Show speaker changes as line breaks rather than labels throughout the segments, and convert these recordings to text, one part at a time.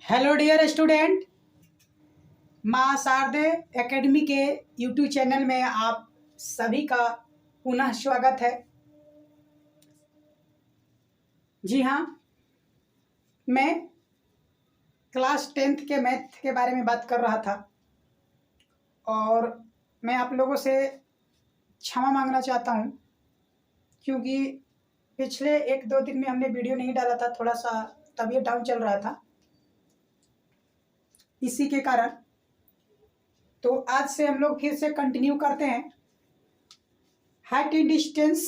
Hello dear student, माँ शारदे academy के YouTube channel में आप सभी का पुनः स्वागत है। जी हाँ, मैं क्लास 10th के मैथ के बारे में बात कर रहा था और मैं आप लोगों से क्षमा मांगना चाहता हूँ क्योंकि पिछले 1-2 दिन में हमने वीडियो नहीं डाला था। थोड़ा सा तबीयत डाउन चल रहा था, इसी के कारण। तो आज से हम लोग फिर से कंटिन्यू करते हैं हाइट एंड डिस्टेंस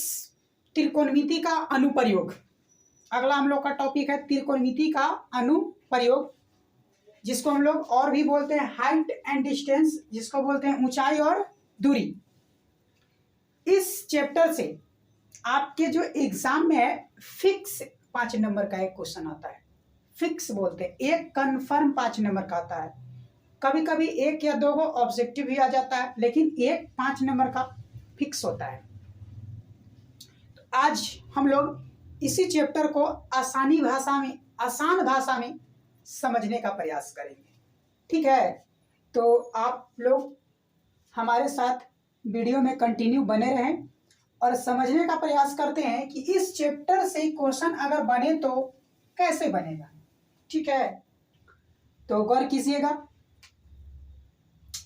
त्रिकोणमिति का अनुप्रयोग। अगला हम लोग का टॉपिक है त्रिकोणमिति का अनुप्रयोग, जिसको हम लोग और भी बोलते हैं हाइट एंड डिस्टेंस, जिसको बोलते हैं ऊंचाई और दूरी। इस चैप्टर से आपके जो एग्जाम में है फिक्स 5 नंबर का एक क्वेश्चन आता है। फिक्स बोलते हैं, एक कन्फर्म 5 नंबर का आता है। कभी कभी 1 या 2 ऑब्जेक्टिव भी आ जाता है, लेकिन एक 5 नंबर का फिक्स होता है। तो आज हम लोग इसी चैप्टर को आसान भाषा में समझने का प्रयास करेंगे। ठीक है, तो आप लोग हमारे साथ वीडियो में कंटिन्यू बने रहें और समझने का प्रयास करते हैं कि इस चैप्टर से क्वेश्चन अगर बने तो कैसे बनेगा। ठीक है, तो गौर कीजिएगा।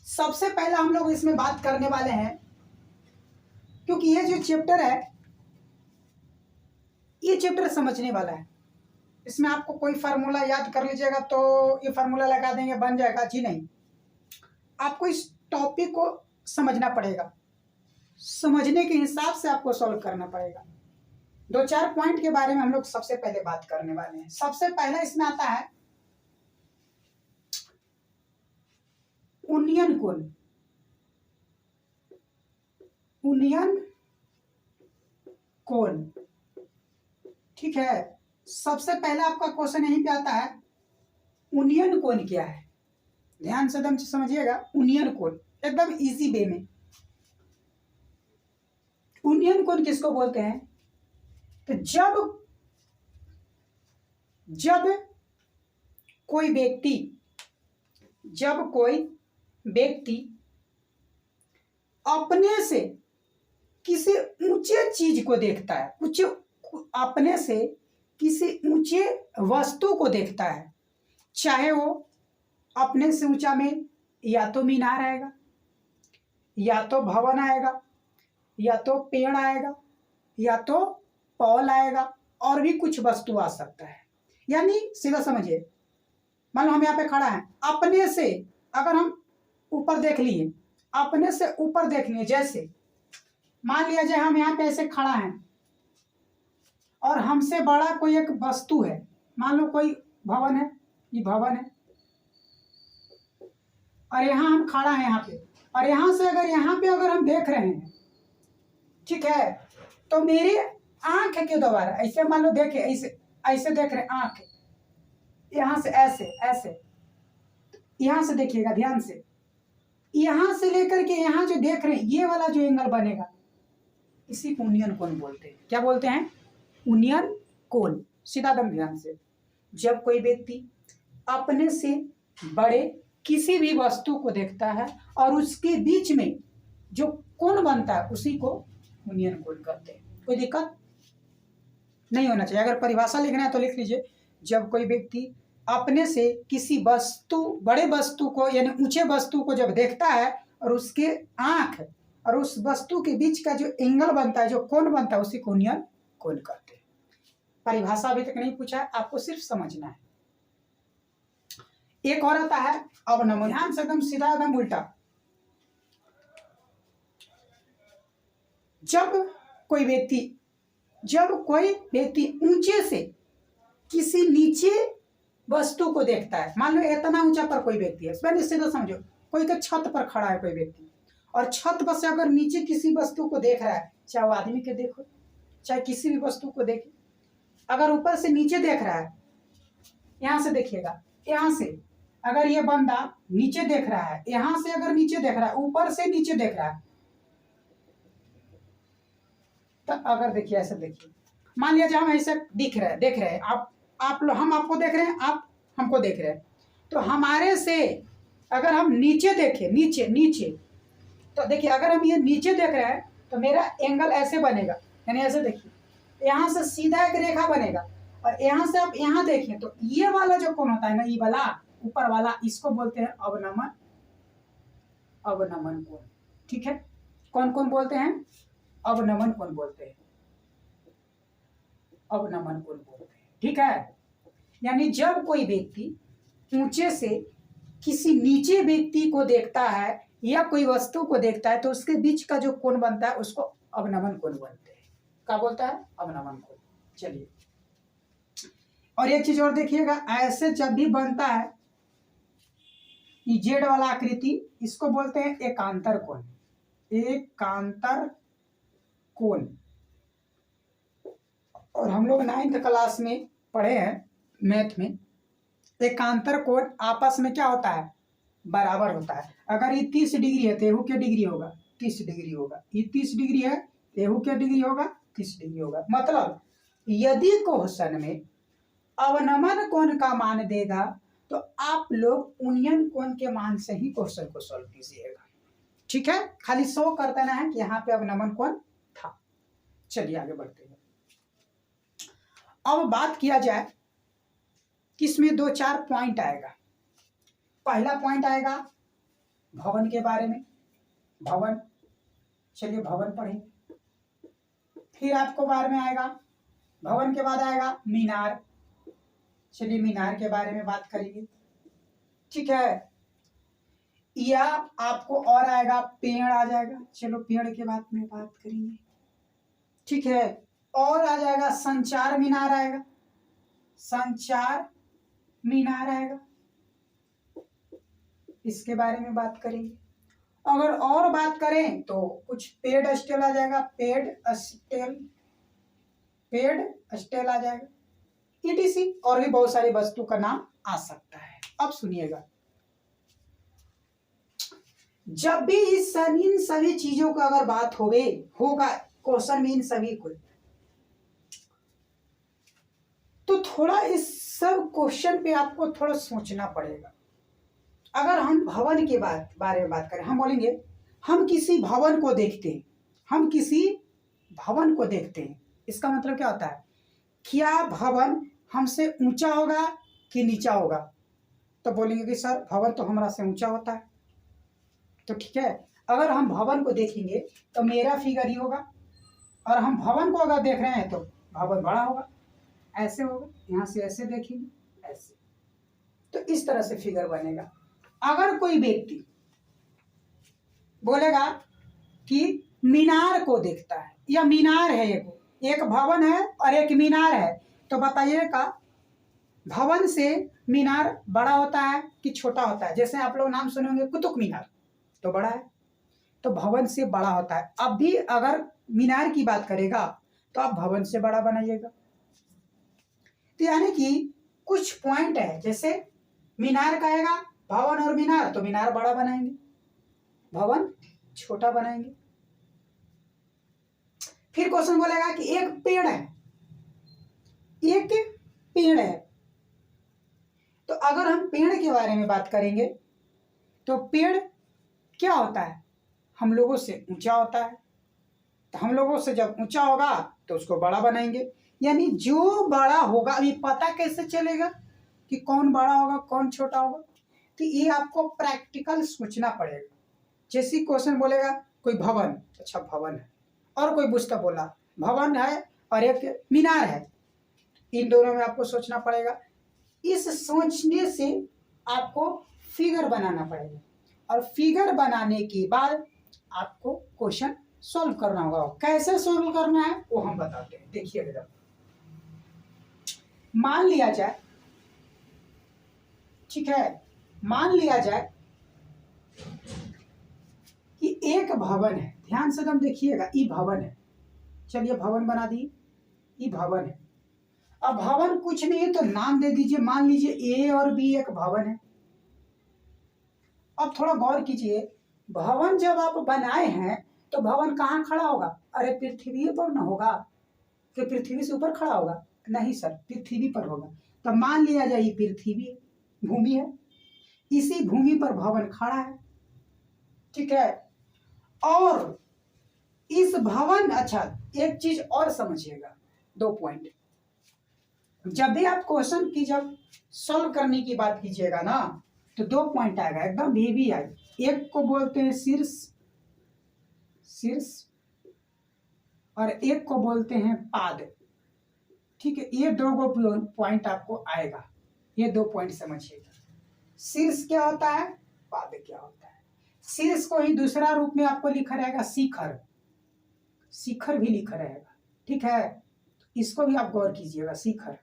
सबसे पहला हम लोग इसमें बात करने वाले हैं, क्योंकि ये जो चैप्टर है ये चैप्टर समझने वाला है। इसमें आपको कोई फार्मूला याद कर लीजिएगा तो ये फार्मूला लगा देंगे बन जाएगा, जी नहीं। आपको इस टॉपिक को समझना पड़ेगा, समझने के हिसाब से आपको सॉल्व करना पड़ेगा। 2-4 पॉइंट के बारे में हम लोग सबसे पहले बात करने वाले हैं। सबसे पहला इसमें आता है उन्नयन कोण। उन्नयन कोण, ठीक है। सबसे पहला आपका क्वेश्चन यहीं पे आता है, उन्नयन कोण क्या है। ध्यान से एकदम समझिएगा। उन्नयन कोण एकदम इजी वे में। उन्नयन कोण किसको बोलते हैं? तो जब कोई व्यक्ति अपने से किसी ऊंचे चीज को देखता है, अपने से किसी ऊंचे वस्तु को देखता है, चाहे वो अपने से ऊंचा में या तो मीनार आएगा, या तो भवन आएगा, या तो पेड़ आएगा, या तो पॉल आएगा, और भी कुछ वस्तु आ सकता है। यानी सीधा समझिए, मान लो हम यहाँ पे खड़ा है, अपने से अगर हम ऊपर देख लिए, अपने से ऊपर देख लिए, जैसे मान लिया जाए हम यहाँ पे ऐसे खड़ा हैं और हमसे बड़ा कोई एक वस्तु है, मान लो कोई भवन है, ये भवन है, और यहाँ हम खड़ा हैं यहाँ पे, और यहाँ से अगर यहाँ पे अगर हम देख रहे हैं, ठीक है, तो मेरी आंख के द्वारा ऐसे मान लो देखे, ऐसे देख रहे हैं, आंख यहाँ से ऐसे यहाँ से देखिएगा ध्यान से, यहाँ से लेकर के यहाँ जो देख रहे हैं ये वाला जो एंगल बनेगा, इसी को उन्नयन कोण बोलते हैं। क्या बोलते हैं? उन्नयन कोण। सीधा दम ध्यान से, जब कोई व्यक्ति अपने से बड़े किसी भी वस्तु को देखता है और उसके बीच में जो कोण बनता है उसी को उन्नयन कोण कहते हैं। कोई दिक्कत नहीं होना चाहिए। अगर परिभाषा लिखना है तो लिख लीजिए, जब कोई व्यक्ति अपने से किसी बड़े वस्तु को यानी ऊंचे वस्तु को जब देखता है और उसके आंख और उस वस्तु के बीच का जो एंगल बनता है, जो कोण बनता है, उसी को उन्नयन कोण कहते हैं। परिभाषा अभी तक नहीं पूछा है, आपको सिर्फ समझना है। एक और आता है अवनमन। ध्यान से एकदम सीधा एकदम उल्टा। जब कोई व्यक्ति ऊंचे से किसी नीचे वस्तु को देखता है, मान लो इतना ऊंचा पर कोई व्यक्ति है, इसमें सीधा समझो, कोई के छत पर खड़ा है कोई व्यक्ति, और छत पर से अगर नीचे किसी वस्तु को देख रहा है, चाहे वो आदमी के देखो चाहे किसी भी वस्तु को देखे, अगर ऊपर से नीचे देख रहा है, यहां से देखिएगा, यहां से अगर ये बंदा नीचे देख रहा है, यहां से अगर नीचे देख रहा है, ऊपर से नीचे देख रहा है, तो अगर देखिए ऐसे देखिए, मान लिया जाए हम ऐसे देख रहे हैं, हम आपको देख रहे हैं, आप हमको देख रहे हैं, तो हमारे से अगर हम नीचे देखें, नीचे नीचे, तो देखिए अगर हम ये नीचे देख रहे हैं तो मेरा एंगल ऐसे बनेगा, यानी ऐसे देखिए, यहाँ से सीधा एक रेखा बनेगा, और यहाँ से आप यहाँ देखिए तो ये वाला जो कोण होता है ना, ये वाला ऊपर वाला, इसको बोलते हैं अवनमन, अवनमन कोण। ठीक है, कौन कौन बोलते हैं? अवनमन कोण बोलते हैं, अवनमन कोण बोलते हैं। ठीक है, यानी जब कोई व्यक्ति ऊंचे से किसी नीचे व्यक्ति को देखता है या कोई वस्तु को देखता है तो उसके बीच का जो कोण बनता है उसको अवनमन कोण बोलते हैं। क्या बोलता है? अवनमन कोण। चलिए, और एक चीज और देखिएगा, ऐसे जब भी बनता है ये जेड वाला आकृति, इसको बोलते हैं एकांतर कोण, एकांतर कोण। और हम लोग 9th क्लास में पढ़े हैं मैथ में, एकांतर कोण आपस में क्या होता है? बराबर होता है। अगर ये 30 डिग्री है तो येहू क्या डिग्री होगा? 30 डिग्री होगा। ये 30 डिग्री है, येहू क्या डिग्री होगा? 30 डिग्री होगा। मतलब यदि क्वेश्चन में अवनमन कोण का मान देगा तो आप लोग उन्नयन कोण के मान से ही क्वेश्चन को सॉल्व कीजिएगा। ठीक है, खाली शो कर देना है कि यहाँ पे अवनमन कोण था। चलिए आगे बढ़ते हैं। अब बात किया जाए कि इसमें 2-4 पॉइंट आएगा। पहला पॉइंट आएगा भवन के बारे में, भवन। चलिए भवन पढ़ेंगे। फिर आपको बारे में आएगा, भवन के बाद आएगा मीनार। चलिए मीनार के बारे में बात करेंगे। ठीक है, या आपको और आएगा पेड़ आ जाएगा। चलो पेड़ के बाद में बात करेंगे। ठीक है, और आ जाएगा संचार मीनार आएगा, संचार मीनार आएगा, इसके बारे में बात करेंगे। अगर और बात करें तो कुछ पेड़ स्टेल आ जाएगा, पेड़ स्टेल, पेड़ स्टेल आ जाएगा, ETC। और भी बहुत सारी वस्तु का नाम आ सकता है। अब सुनिएगा, जब भी इन सभी चीजों का अगर बात होगा क्वेश्चन में इन सभी को, तो थोड़ा इस सब क्वेश्चन पे आपको थोड़ा सोचना पड़ेगा। अगर हम भवन के बारे में बात करें, हम बोलेंगे हम किसी भवन को देखते हैं, हम किसी भवन को देखते हैं, इसका मतलब क्या होता है? क्या भवन हमसे ऊंचा होगा कि नीचा होगा? तो बोलेंगे कि सर भवन तो हमारा से ऊंचा होता है। तो ठीक है, अगर हम भवन को देखेंगे तो मेरा फिगर ही होगा, और हम भवन को अगर देख रहे हैं तो भवन बड़ा होगा, ऐसे होगा। यहाँ से ऐसे देखेंगे, ऐसे, तो इस तरह से फिगर बनेगा। अगर कोई व्यक्ति बोलेगा कि मीनार को देखता है, या मीनार है, एक भवन है और एक मीनार है, तो बताइएगा भवन से मीनार बड़ा होता है कि छोटा होता है? जैसे आप लोग नाम सुने होंगे कुतुब मीनार, तो बड़ा है, तो भवन से बड़ा होता है। अब भी अगर मीनार की बात करेगा तो आप भवन से बड़ा बनाइएगा। तो यानी कि कुछ पॉइंट है, जैसे मीनार कहेगा भवन और मीनार, तो मीनार बड़ा बनाएंगे, भवन छोटा बनाएंगे। फिर क्वेश्चन बोलेगा कि एक पेड़ है, एक पेड़ है, तो अगर हम पेड़ के बारे में बात करेंगे तो पेड़ क्या होता है? हम लोगों से ऊंचा होता है, तो हम लोगों से जब ऊंचा होगा तो उसको बड़ा बनाएंगे। यानी जो बड़ा होगा, अभी पता कैसे चलेगा कि कौन बड़ा होगा कौन छोटा होगा? तो ये आपको प्रैक्टिकल सोचना पड़ेगा। जैसे क्वेश्चन बोलेगा कोई भवन, अच्छा भवन है, और कोई पुस्तक बोला भवन है और एक मीनार है, इन दोनों में आपको सोचना पड़ेगा। इस सोचने से आपको फिगर बनाना पड़ेगा, और फिगर बनाने के बाद आपको क्वेश्चन सॉल्व करना होगा। कैसे सॉल्व करना है वो हम बताते हैं। देखिए जरा, मान लिया जाए, ठीक है, मान लिया जाए कि एक भवन है, ध्यान से एकदम देखिएगा, ये भवन है। चलिए भवन बना दी, ये भवन है। अब भवन कुछ नहीं है तो नाम दे दीजिए, मान लीजिए ए और बी एक भवन है। अब थोड़ा गौर कीजिए, भवन जब आप बनाए हैं तो भवन कहाँ खड़ा होगा? अरे पृथ्वी पर ना होगा कि पृथ्वी से ऊपर खड़ा होगा? नहीं सर, पृथ्वी पर होगा। तो मान लिया जाए पृथ्वी भूमि है, इसी भूमि पर भवन खड़ा है, ठीक है। और इस भवन, अच्छा एक चीज और समझिएगा, 2 पॉइंट। जब भी आप क्वेश्चन की जब सॉल्व करने की बात कीजिएगा ना, तो 2 पॉइंट आएगा, एकदम भी आएगा। एक को बोलते हैं शीर्ष, शीर्ष, और एक को बोलते हैं पाद, ठीक है। ये 2 पॉइंट आपको आएगा, ये 2 पॉइंट समझिएगा। शीर्ष क्या होता है, पाद क्या होता है। शीर्ष को ही दूसरा रूप में आपको लिखा रहेगा शिखर, शिखर भी लिखा रहेगा, ठीक है। इसको भी आप गौर कीजिएगा, शिखर।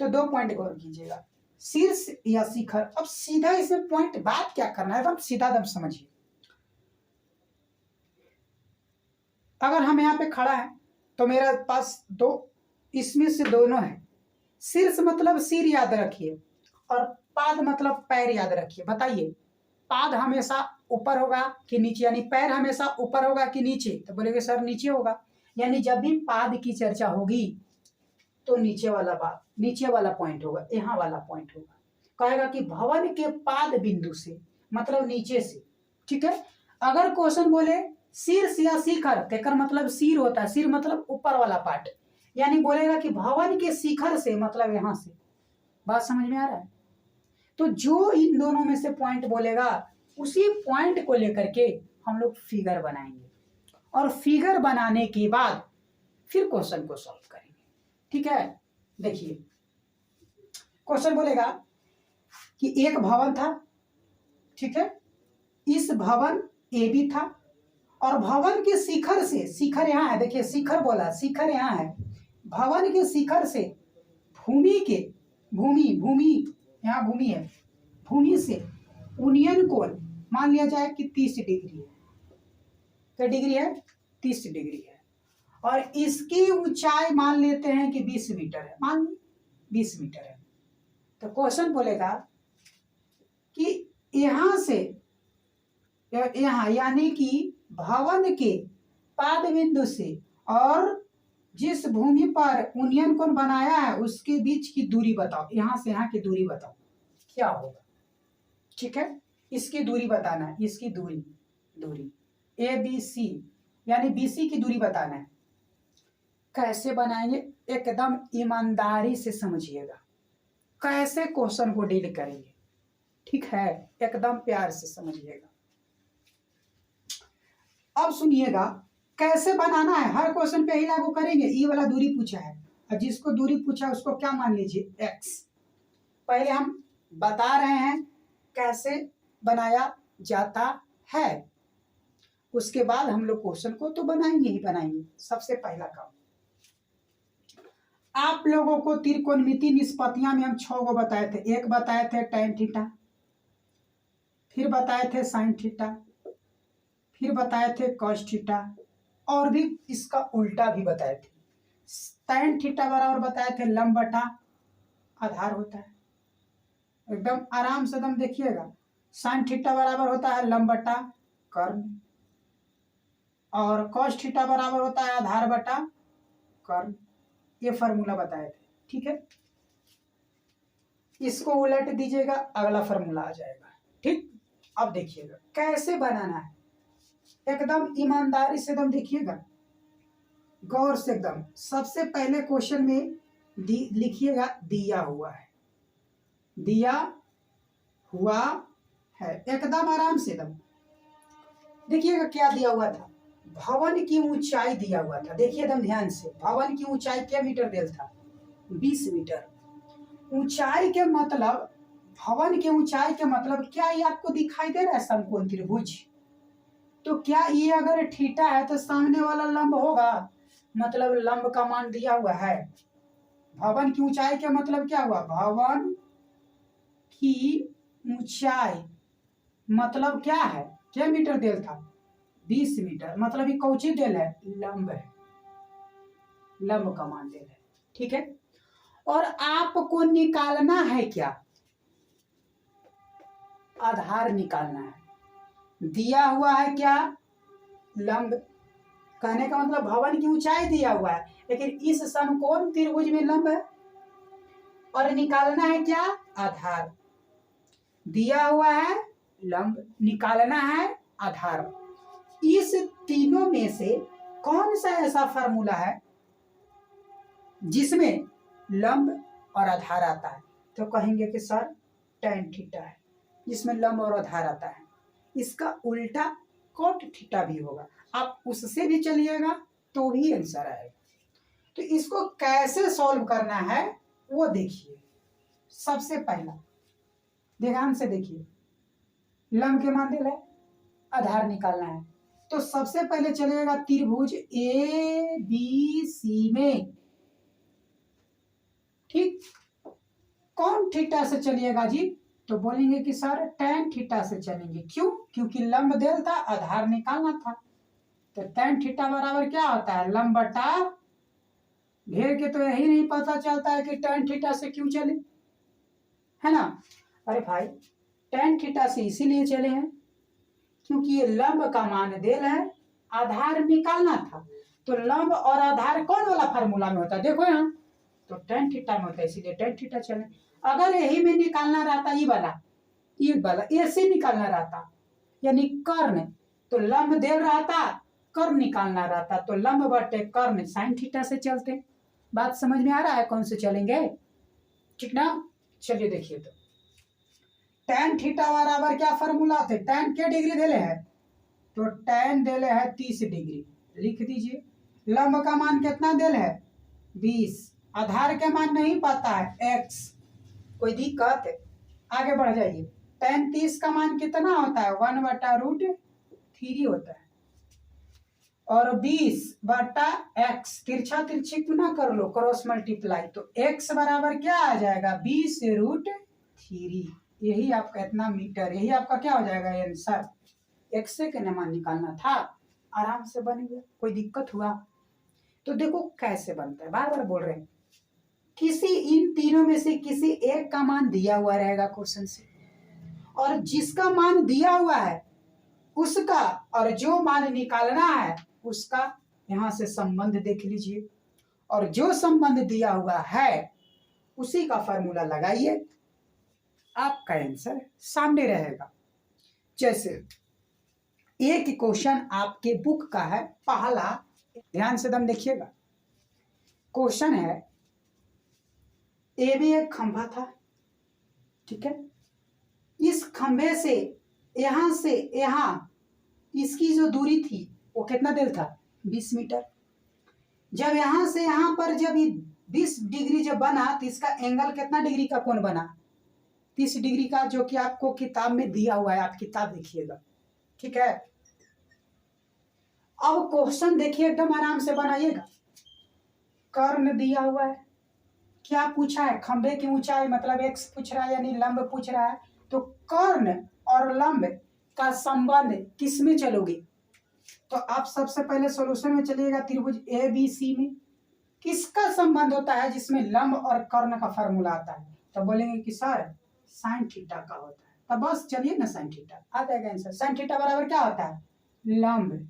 तो 2 पॉइंट गौर कीजिएगा, शीर्ष या शिखर। अब सीधा इसमें पॉइंट बात क्या करना है, एकदम सीधा दम समझिए। अगर हम यहाँ पे खड़ा है तो मेरे पास 2, इसमें से दोनों है। शीर्ष मतलब सिर याद रखिए, और पाद मतलब पैर याद रखिए। बताइए, पाद हमेशा ऊपर होगा कि नीचे, यानी पैर हमेशा ऊपर होगा कि नीचे? तो बोलेंगे सर नीचे होगा। यानी जब भी पाद की चर्चा होगी तो नीचे वाला बात, नीचे वाला पॉइंट होगा, यहाँ वाला पॉइंट होगा। कहेगा कि भवन के पाद बिंदु से, मतलब नीचे से, ठीक है। अगर क्वेश्चन बोले शीर्ष या शिखर, तेकर मतलब सिर होता है, सिर मतलब ऊपर वाला पार्ट, यानी बोलेगा कि भवन के शिखर से, मतलब यहाँ से। बात समझ में आ रहा है? तो जो इन दोनों में से पॉइंट बोलेगा, उसी पॉइंट को लेकर के हम लोग फिगर बनाएंगे, और फिगर बनाने के बाद फिर क्वेश्चन को सॉल्व करेंगे, ठीक है। देखिए, क्वेश्चन बोलेगा कि एक भवन था, ठीक है। इस भवन ए बी था, और भवन के शिखर से, शिखर यहाँ है, देखिए शिखर बोला, शिखर यहाँ है। भवन के शिखर से भूमि के, भूमि यहाँ भूमि है, भूमि से उन्नयन कोण मान लिया जाए कि 30 डिग्री है। क्या डिग्री है? 30 डिग्री है। और इसकी ऊंचाई मान लेते हैं कि 20 मीटर है, मान ली 20 मीटर है। तो क्वेश्चन बोलेगा कि यहां से यहाँ, यानी कि भवन के पाद बिंदु से और जिस भूमि पर उन्नयन कोण बनाया है उसके बीच की दूरी बताओ। यहां से यहाँ की दूरी बताओ क्या होगा, ठीक है। इसकी दूरी बताना है, इसकी दूरी ABC, यानी BC की दूरी बताना है। कैसे बनाएंगे, एकदम ईमानदारी से समझिएगा कैसे क्वेश्चन को डील करेंगे, ठीक है। एकदम प्यार से समझिएगा। अब सुनिएगा कैसे बनाना है, हर क्वेश्चन पे ही लागू करेंगे। ई वाला दूरी पूछा है, और जिसको दूरी पूछा है उसको क्या मान लीजिए, x। पहले हम बता रहे हैं कैसे बनाया जाता है, उसके बाद हम लोग क्वेश्चन को तो बनाएंगे ही बनाएंगे। सबसे पहला काम, आप लोगों को त्रिकोणमिति निष्पत्तियां में हम 6 गो बताए थे। एक बताए थे tan थीटा, फिर बताए थे sin थीटा, फिर बताए थे cos थीटा, और भी इसका उल्टा भी बताए थे। tan थीटा बराबर बताए थे लंब बटा आधार होता है, एकदम आराम से एकदम देखिएगा। sin थीटा बराबर होता है लंब बटा कर्ण, और cos थीटा बराबर होता है आधार बटा कर्ण। ये फॉर्मूला बताए थे, ठीक है। इसको उलट दीजिएगा, अगला फॉर्मूला आ जाएगा, ठीक। अब देखिएगा कैसे बनाना है, एकदम ईमानदारी से एकदम देखिएगा, गौर से एकदम। सबसे पहले क्वेश्चन में लिखिएगा दिया हुआ है, दिया हुआ है, एकदम आराम से एकदम देखिएगा क्या दिया हुआ था। भवन की ऊंचाई दिया हुआ था, देखिए एकदम ध्यान से। भवन की ऊंचाई क्या मीटर दिया था, 20 मीटर। ऊंचाई के मतलब, भवन के ऊंचाई के मतलब क्या, ये आपको दिखाई दे रहा है समकोण त्रिभुज? तो क्या ये अगर थीटा है तो सामने वाला लंब होगा, मतलब लंब का मान दिया हुआ है। भवन की ऊंचाई के मतलब क्या हुआ, भवन की ऊंचाई मतलब क्या है, क्या मीटर दिया था, 20 मीटर। मतलब ये कौची दिल है, लंब है, लंब का मान दिल है, ठीक है। और आपको निकालना है क्या, आधार निकालना है। दिया हुआ है क्या, लंब। कहने का मतलब भवन की ऊंचाई दिया हुआ है, लेकिन इस समकोण त्रिभुज में लंब है। और निकालना है क्या, आधार। दिया हुआ है, लंब निकालना है, आधार। इस तीनों में से कौन सा ऐसा फार्मूला है जिसमें लंब और आधार आता है? तो कहेंगे कि सर tan थीटा है जिसमें लंब और आधार आता है। इसका उल्टा cot थीटा भी होगा, आप उससे भी चलिएगा तो भी आंसर आएगा। तो इसको कैसे सॉल्व करना है वो देखिए। सबसे पहला ध्यान से देखिए, लंब के मान दिया है, आधार निकालना है। तो सबसे पहले चलेगा त्रिभुज ए बी सी में, ठीक। कौन थीटा से चलिएगा जी? तो बोलेंगे कि सर tan थीटा से चलेंगे। क्यों? क्योंकि लंब दिया था, आधार निकालना था। तो tan थीटा बराबर क्या होता है? लंब बटा घेर के। तो यही नहीं पता चलता है कि tan थीटा से क्यों चले, है ना? अरे भाई tan थीटा से इसीलिए चले हैं क्योंकि ये लंब का मान दिया है, आधार निकालना था। तो लंब और आधार कौन वाला फार्मूला में होता है? देखो यहाँ तो tan थीटा में होता है, इसीलिए tan थीटा चले। अगर यही में निकालना रहता ये वाला ऐसे निकालना रहता यानी कर्ण, तो लंब दे रहता, कर्ण निकालना रहता, तो लंब बटे कर्ण sin थीटा से चलते। बात समझ में आ रहा है कौन से चलेंगे? ठीक ना? चलिए देखिए, तो tan थीटा बराबर क्या फार्मूला थे? tan के डिग्री देले है, तो tan देले है 30 डिग्री, लिख दीजिए। लंब का मान कितना देले है? 20। आधार के मान नहीं पता है, x। कोई दिक्कत है? आगे बढ़ जाइए। tan 30 का मान कितना होता है? 1/√3 होता है। और 20/x, तिरछा तिरछी गुना कर लो, क्रॉस मल्टीप्लाई, तो x बराबर क्या आ जाएगा? 20√3। यही आपका इतना मीटर, यही आपका क्या हो जाएगा आंसर। x से के मान निकालना था, आराम से बन गया। कोई दिक्कत हुआ? तो देखो कैसे बनता है, बार बार बोल रहे हैं। किसी इन तीनों में से किसी एक का मान दिया हुआ रहेगा क्वेश्चन से, और जिसका मान दिया हुआ है उसका और जो मान निकालना है उसका यहां से संबंध देख लीजिए, और जो संबंध दिया हुआ है उसी का फॉर्मूला लगाइए, आपका आंसर सामने रहेगा। जैसे एक क्वेश्चन आपके बुक का है, पहला, ध्यान से दम देखिएगा। क्वेश्चन है, ए भी एक खंभा था, ठीक है। इस खंभे से यहां इसकी जो दूरी थी वो कितना देर था? 20 मीटर। जब यहां से यहां पर जब ये 20 डिग्री जब बना तो इसका एंगल कितना डिग्री का कोण बना? 30 डिग्री का, जो कि आपको किताब में दिया हुआ है, आप किताब देखिएगा, ठीक है। अब क्वेश्चन देखिए, एकदम आराम से बनाइएगा। कर्ण दिया हुआ है, क्या पूछा है? खंभे की ऊंचाई, मतलब x पूछ रहा है यानी लंब पूछ रहा है। तो कर्ण और लंब का संबंध किस में चलोगे? तो आप सबसे पहले सॉल्यूशन में चलिएगा, त्रिभुज ए बी सी में। किसका संबंध होता है जिसमें लंब और कर्ण का फार्मूला आता है? तो बोलेंगे कि सर sin थीटा का होता है। तो बस चलिए ना, sin थीटा आ जाएगा आंसर। sin थीटा बराबर क्या होता है? लंब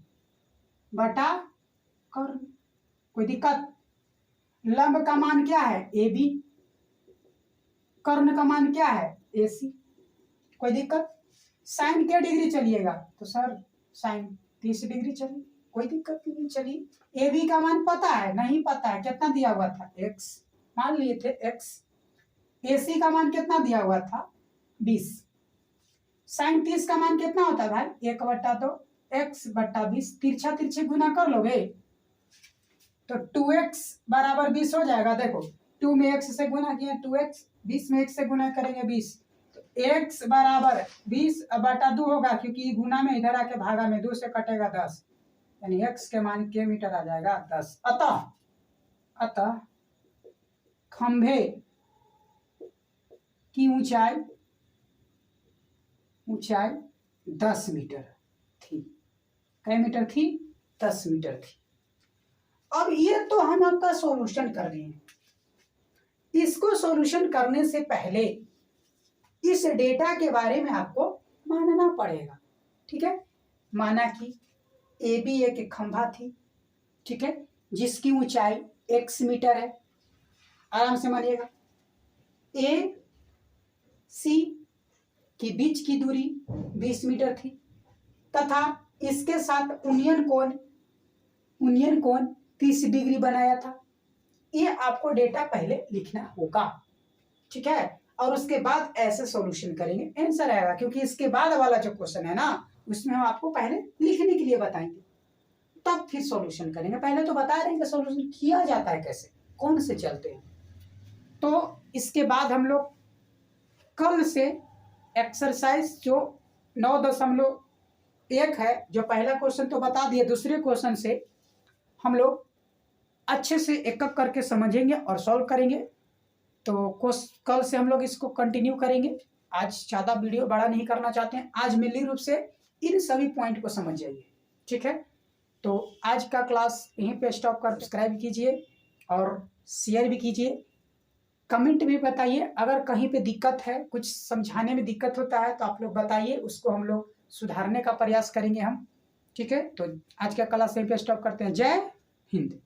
बटा कर्ण। कोई दिक्कत? लंब का मान क्या है? A B. कर्ण का मान क्या है? ए सी। कोई दिक्कत? साइन क्या डिग्री चलिएगा? तो सर साइन 30 डिग्री चलिए, कोई दिक्कत नहीं। चलिए, ए बी का मान पता है? नहीं पता है। कितना दिया हुआ था? x, मान लिए थे x। ए सी का मान कितना दिया हुआ था? 20। साइन 30 का मान कितना होता है भाई? 1/2 x/20। तिरछा तिरछी गुना कर लोगे तो 2x बराबर 20 हो जाएगा। देखो 2 में x से गुना किए 2x, 20 में x से गुना करेंगे 20, तो x बराबर 20/2 होगा, क्योंकि गुना में इधर आके भागा में 2 से कटेगा 10, यानी x के मान के मीटर आ जाएगा 10। अतः खंभे की ऊंचाई 10 मीटर थी। कै मीटर थी? 10 मीटर थी। अब ये तो हम आपका सॉल्यूशन कर रहे हैं। इसको सॉल्यूशन करने से पहले इस डेटा के बारे में आपको मानना पड़ेगा, ठीक है। माना कि ए बी एक खंभा थी, ठीक है, जिसकी ऊंचाई x मीटर है। आराम से मानिएगा। ए सी के बीच की दूरी 20 मीटर थी तथा इसके साथ उनियन कोण 30 डिग्री बनाया था। ये आपको डेटा पहले लिखना होगा, ठीक है। और उसके बाद ऐसे सॉल्यूशन करेंगे, आंसर आएगा। क्योंकि इसके बाद वाला जो क्वेश्चन है ना, उसमें हम आपको पहले लिखने के लिए बताएंगे, तब फिर सॉल्यूशन करेंगे। पहले तो बता रहे हैं कि सॉल्यूशन किया जाता है कैसे, कौन से चलते हैं। तो इसके बाद हम लोग कल से एक्सरसाइज जो 9.1 है, जो पहला क्वेश्चन तो बता दिए, दूसरे क्वेश्चन से हम लोग अच्छे से एक एक करके समझेंगे और सॉल्व करेंगे। तो कल से हम लोग इसको कंटिन्यू करेंगे। आज ज़्यादा वीडियो बड़ा नहीं करना चाहते हैं, आज मेनली रूप से इन सभी पॉइंट को समझ जाइए, ठीक है। तो आज का क्लास यहीं पे स्टॉप कर, सब्सक्राइब कीजिए और शेयर भी कीजिए, कमेंट भी बताइए। अगर कहीं पे दिक्कत है, कुछ समझाने में दिक्कत होता है, तो आप लोग बताइए, उसको हम लोग सुधारने का प्रयास करेंगे हम, ठीक है। तो आज का क्लास यहीं पे स्टॉप करते हैं। जय हिंद।